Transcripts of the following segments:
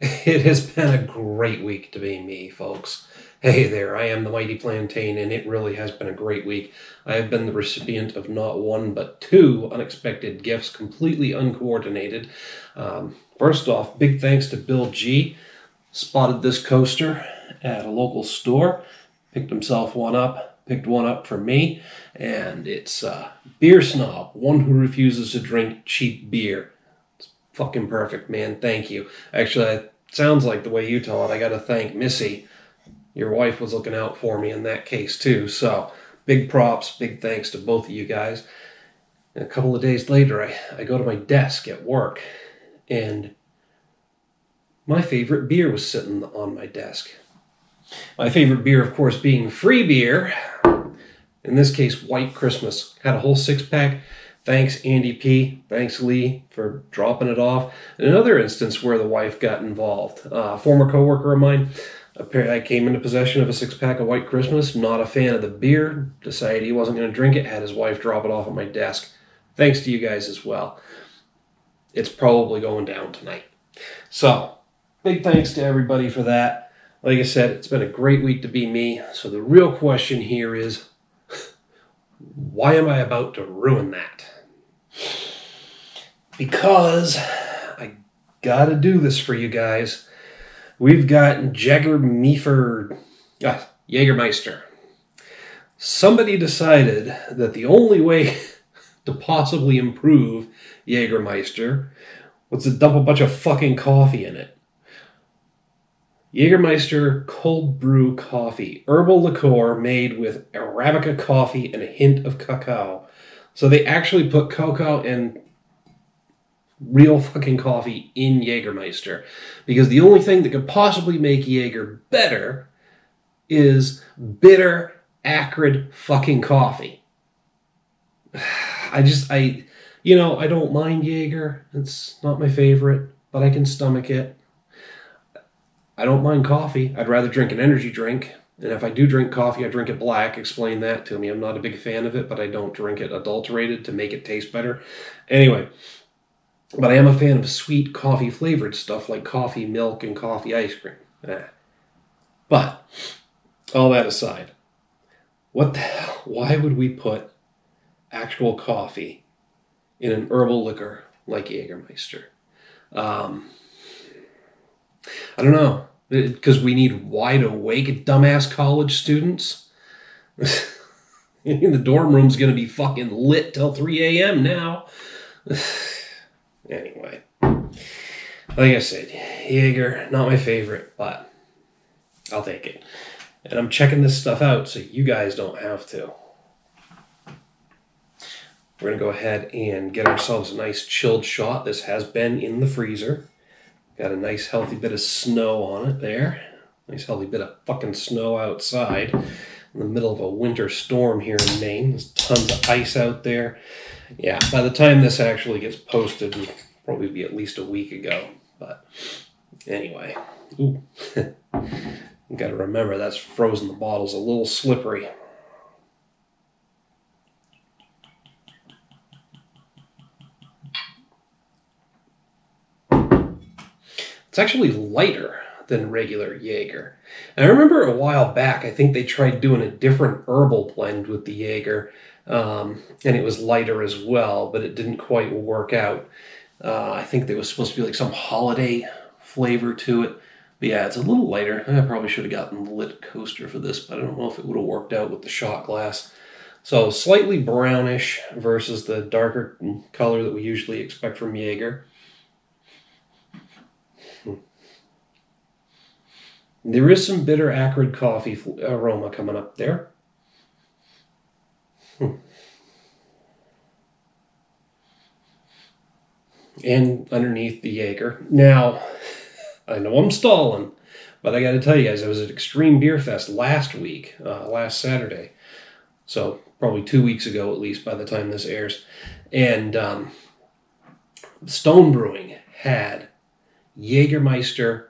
It has been a great week to be me, folks. Hey there, I am the Mighty Plantain, and it really has been a great week. I have been the recipient of not one, but two unexpected gifts, completely uncoordinated. First off, big thanks to Bill G. Spotted this coaster at a local store, picked himself one up, picked one up for me, and it's Beer Snob, one who refuses to drink cheap beer. Fucking perfect, man. Thank you. Actually, it sounds like the way you tell it, I gotta thank Missy. Your wife was looking out for me in that case, too. So, big props, big thanks to both of you guys. And a couple of days later, I go to my desk at work, and my favorite beer was sitting on my desk. My favorite beer, of course, being free beer. In this case, White Christmas. Had a whole six-pack. Thanks, Andy P. Thanks, Lee, for dropping it off. In another instance where the wife got involved, a former coworker of mine, I came into possession of a six-pack of White Christmas, not a fan of the beer, decided he wasn't going to drink it, had his wife drop it off at my desk. Thanks to you guys as well. It's probably going down tonight. So, big thanks to everybody for that. Like I said, it's been a great week to be me. So the real question here is, why am I about to ruin that? Because I gotta do this for you guys. We've got Jägermeister. Somebody decided that the only way to possibly improve Jägermeister was to dump a bunch of fucking coffee in it. Jägermeister cold brew coffee, herbal liqueur made with Arabica coffee and a hint of cacao. So they actually put cocoa and real fucking coffee in Jägermeister. Because the only thing that could possibly make Jäger better is bitter, acrid fucking coffee. I don't mind Jäger. It's not my favorite, but I can stomach it. I don't mind coffee. I'd rather drink an energy drink. And if I do drink coffee, I drink it black. Explain that to me. I'm not a big fan of it, but I don't drink it adulterated to make it taste better. Anyway, but I am a fan of sweet coffee-flavored stuff like coffee milk and coffee ice cream. But, all that aside, what the hell? Why would we put actual coffee in an herbal liquor like Jägermeister? I don't know. Because we need wide-awake, dumbass college students? The dorm room's going to be fucking lit till 3 a.m. now. Anyway. Like I said, Jäger, not my favorite, but I'll take it. And I'm checking this stuff out so you guys don't have to. We're going to go ahead and get ourselves a nice chilled shot. This has been in the freezer. Got a nice healthy bit of snow on it there. Nice healthy bit of fucking snow outside. In the middle of a winter storm here in Maine. There's tons of ice out there. Yeah, by the time this actually gets posted, it'll probably be at least a week ago. But anyway. Ooh. You gotta remember that's frozen. The bottle's a little slippery. It's actually lighter than regular Jäger. And I remember a while back, I think they tried doing a different herbal blend with the Jäger, and it was lighter as well, but it didn't quite work out. I think there was supposed to be like some holiday flavor to it. But yeah, it's a little lighter. I probably should have gotten the lit coaster for this, but I don't know if it would have worked out with the shot glass. So slightly brownish versus the darker color that we usually expect from Jäger. There is some bitter, acrid coffee aroma coming up there. And underneath the Jäger. Now, I know I'm stalling, but I got to tell you guys, I was at Extreme Beer Fest last week, last Saturday. So probably 2 weeks ago at least by the time this airs. And Stone Brewing had Jägermeister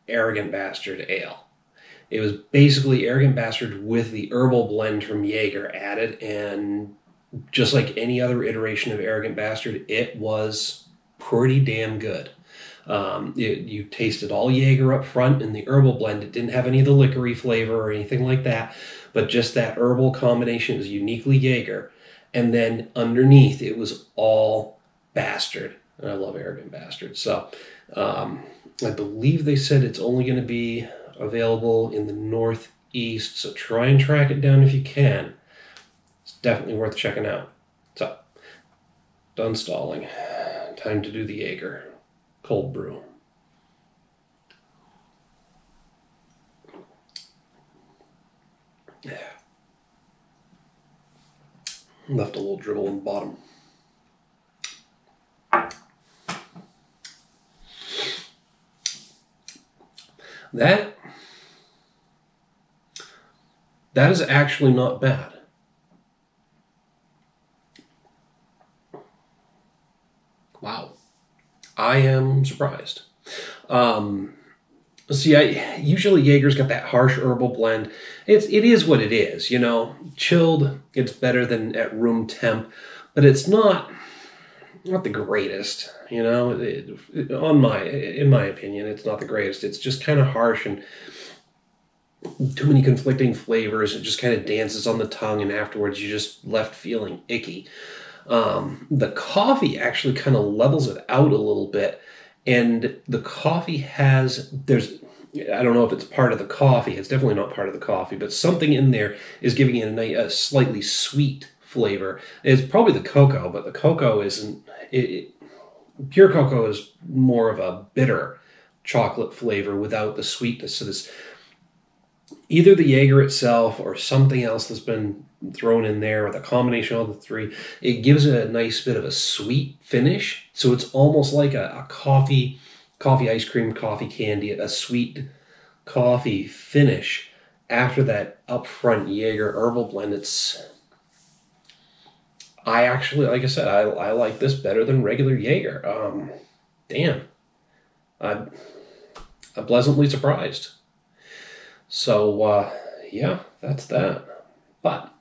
Arrogant Bastard Ale. It was basically Arrogant Bastard with the herbal blend from Jäger added, and just like any other iteration of Arrogant Bastard, it was pretty damn good. You tasted all Jaeger up front in the herbal blend. It didn't have any of the liquory flavor or anything like that, but just that herbal combination was uniquely Jaeger. And then underneath, it was all Bastard. And I love Arrogant Bastard. So I believe they said it's only going to be available in the Northeast, so try and track it down if you can. It's definitely worth checking out. So, done stalling. Time to do the Jaeger cold brew. Yeah. Left a little dribble in the bottom. That is actually not bad. Wow. I am surprised. See, usually Jaeger's got that harsh herbal blend. It is what it is, you know. Chilled, it's better than at room temp, but it's not the greatest, you know. In my opinion, it's not the greatest. It's just kind of harsh and too many conflicting flavors. It just kind of dances on the tongue, and afterwards you're just left feeling icky. The coffee actually kind of levels it out a little bit, and the coffee I don't know if it's part of the coffee. It's definitely not part of the coffee, but something in there is giving it a slightly sweet flavor. It's probably the cocoa, but the cocoa isn't. Pure cocoa is more of a bitter chocolate flavor without the sweetness. So this, either the Jaeger itself or something else that's been thrown in there, or the combination of the three, it gives it a nice bit of a sweet finish. So it's almost like a coffee ice cream, coffee candy, a sweet coffee finish after that upfront Jaeger herbal blend. I actually, like I said, I like this better than regular Jaeger. Damn. I'm pleasantly surprised. So, yeah, that's that. But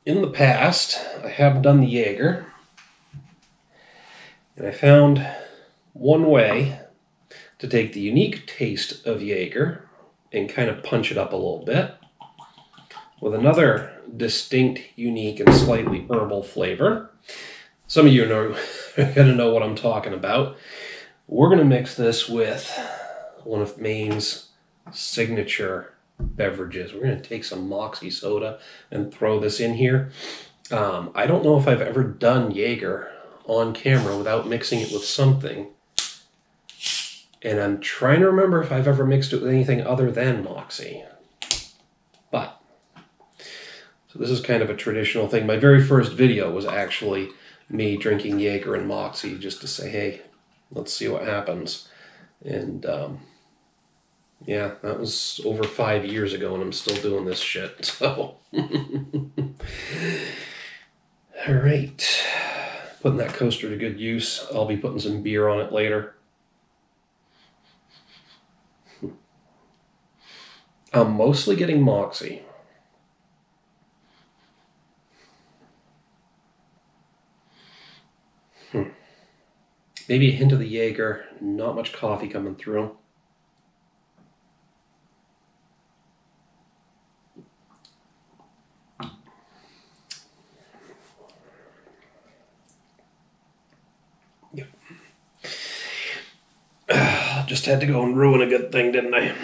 in the past, I have done the Jaeger, and I found one way to take the unique taste of Jaeger and kind of punch it up a little bit with another distinct, unique, and slightly herbal flavor. Some of you are going to know what I'm talking about. We're going to mix this with one of Maine's signature beverages. We're going to take some Moxie soda and throw this in here. I don't know if I've ever done Jaeger on camera without mixing it with something. And I'm trying to remember if I've ever mixed it with anything other than Moxie. But, so this is kind of a traditional thing. My very first video was actually me drinking Jaeger and Moxie just to say, hey, let's see what happens. And, yeah, that was over 5 years ago, and I'm still doing this shit, so. All right. Putting that coaster to good use. I'll be putting some beer on it later. I'm mostly getting Moxie. Maybe a hint of the Jaeger. Not much coffee coming through. Yep. Just had to go and ruin a good thing, didn't I?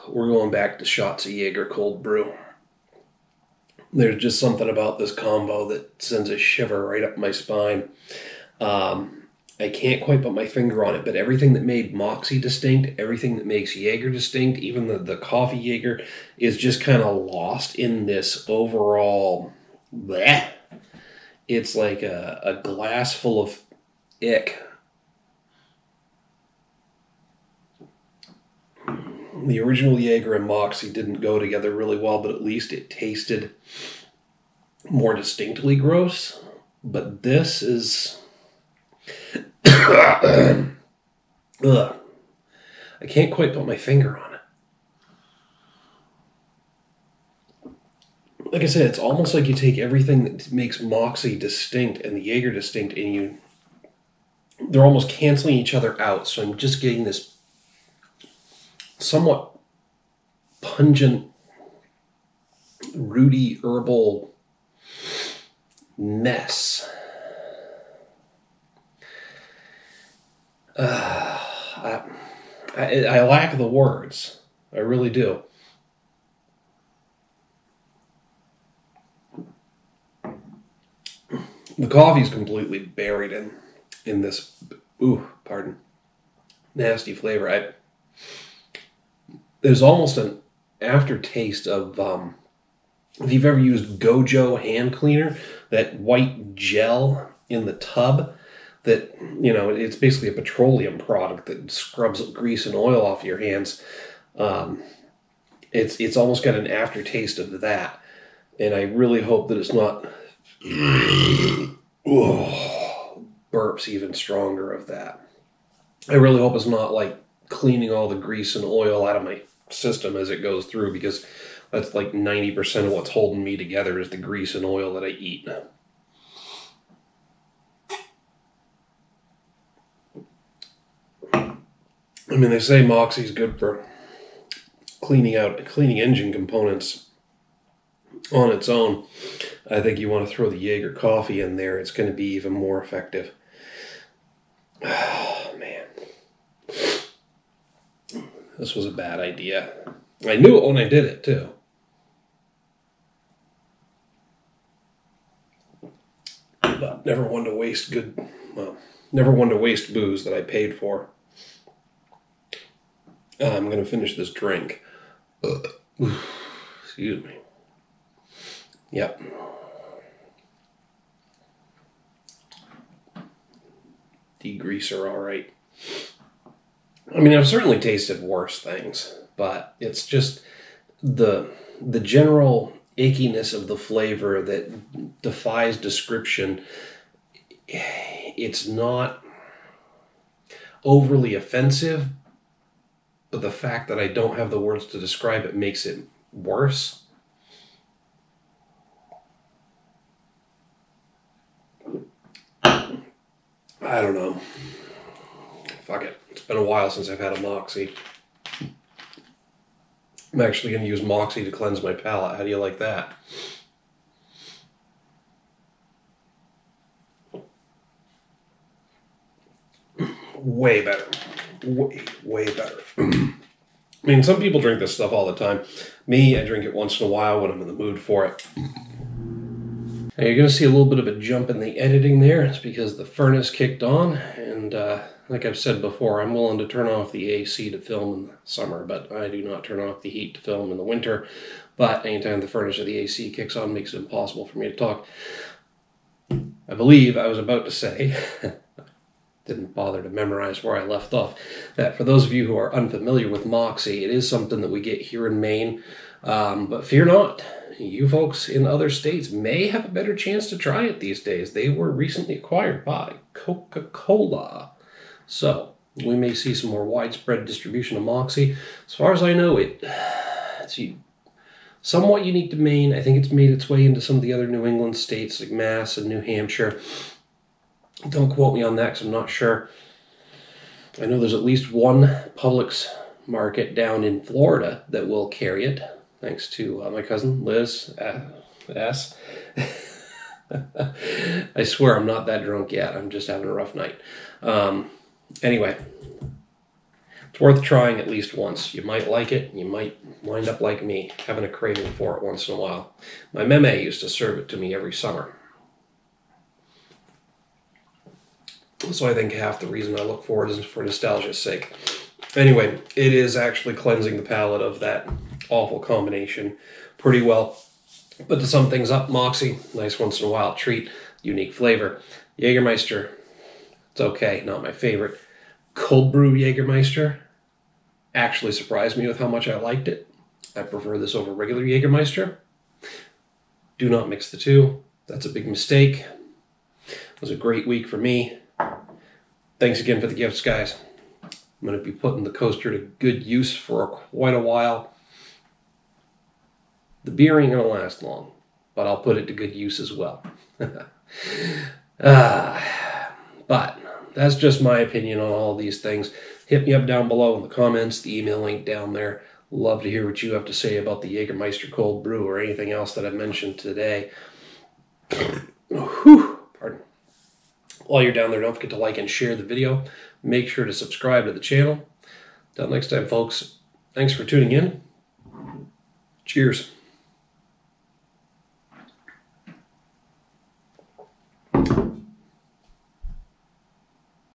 We're going back to shots of Jaeger cold brew. There's just something about this combo that sends a shiver right up my spine. I can't quite put my finger on it, but everything that made Moxie distinct, everything that makes Jaeger distinct, even the coffee Jaeger, is just kind of lost in this overall bleh. It's like a glass full of ick. The original Jaeger and Moxie didn't go together really well, but at least it tasted more distinctly gross. But this is... Ugh. I can't quite put my finger on like I said, it's almost like you take everything that makes Moxie distinct and the Jaeger distinct, and they're almost canceling each other out. So I'm just getting this somewhat pungent, rooty, herbal mess. I lack the words. I really do. The coffee's completely buried in this, nasty flavor. There's almost an aftertaste of, if you've ever used Gojo hand cleaner, that white gel in the tub, that, it's basically a petroleum product that scrubs grease and oil off your hands. It's almost got an aftertaste of that, and I really hope that it's not burps even stronger of that. I really hope it's not like cleaning all the grease and oil out of my system as it goes through, because that's like 90% of what's holding me together is the grease and oil that I eat. I mean, they say Moxie's good for cleaning engine components on its own. I think you want to throw the Jaeger coffee in there. It's going to be even more effective. Oh, man. This was a bad idea. I knew it when I did it, too. But never one to waste booze that I paid for. I'm going to finish this drink. Excuse me. Yep. Degreaser, all right. I mean, I've certainly tasted worse things, but it's just the general achiness of the flavor that defies description. It's not overly offensive, but the fact that I don't have the words to describe it makes it worse. I don't know. Fuck it. It's been a while since I've had a Moxie. I'm actually going to use Moxie to cleanse my palate. How do you like that? Way better. Way better. I mean, some people drink this stuff all the time. Me, I drink it once in a while when I'm in the mood for it. Now you're going to see a little bit of a jump in the editing there. It's because the furnace kicked on, and like I've said before, I'm willing to turn off the AC to film in the summer, but I do not turn off the heat to film in the winter. But anytime the furnace or the AC kicks on, it makes it impossible for me to talk. I believe I was about to say, didn't bother to memorize where I left off, that for those of you who are unfamiliar with Moxie, it is something that we get here in Maine, but fear not. You folks in other states may have a better chance to try it these days. They were recently acquired by Coca-Cola. So, we may see some more widespread distribution of Moxie. As far as I know, it's somewhat unique to Maine. I think it's made its way into some of the other New England states like Mass and New Hampshire. Don't quote me on that because I'm not sure. I know there's at least one Publix market down in Florida that will carry it. Thanks to my cousin, Liz S. I swear I'm not that drunk yet. I'm just having a rough night. Anyway, it's worth trying at least once. You might like it. You might wind up like me, having a craving for it once in a while. My meme used to serve it to me every summer. So I think half the reason I look for it is for nostalgia's sake. Anyway, it is actually cleansing the palate of that awful combination pretty well. But to sum things up, Moxie, nice once in a while treat, unique flavor. Jägermeister, it's okay, not my favorite. Cold brew Jägermeister actually surprised me with how much I liked it. I prefer this over regular Jägermeister. Do not mix the two. That's a big mistake. It was a great week for me. Thanks again for the gifts, guys. I'm going to be putting the coaster to good use for quite a while. The beer ain't going to last long. but I'll put it to good use as well. But that's just my opinion on all these things. Hit me up down below in the comments, the email link down there. Love to hear what you have to say about the Jägermeister cold brew or anything else that I've mentioned today. Whew, pardon. While you're down there, don't forget to like and share the video. Make sure to subscribe to the channel. Till next time, folks, thanks for tuning in. Cheers.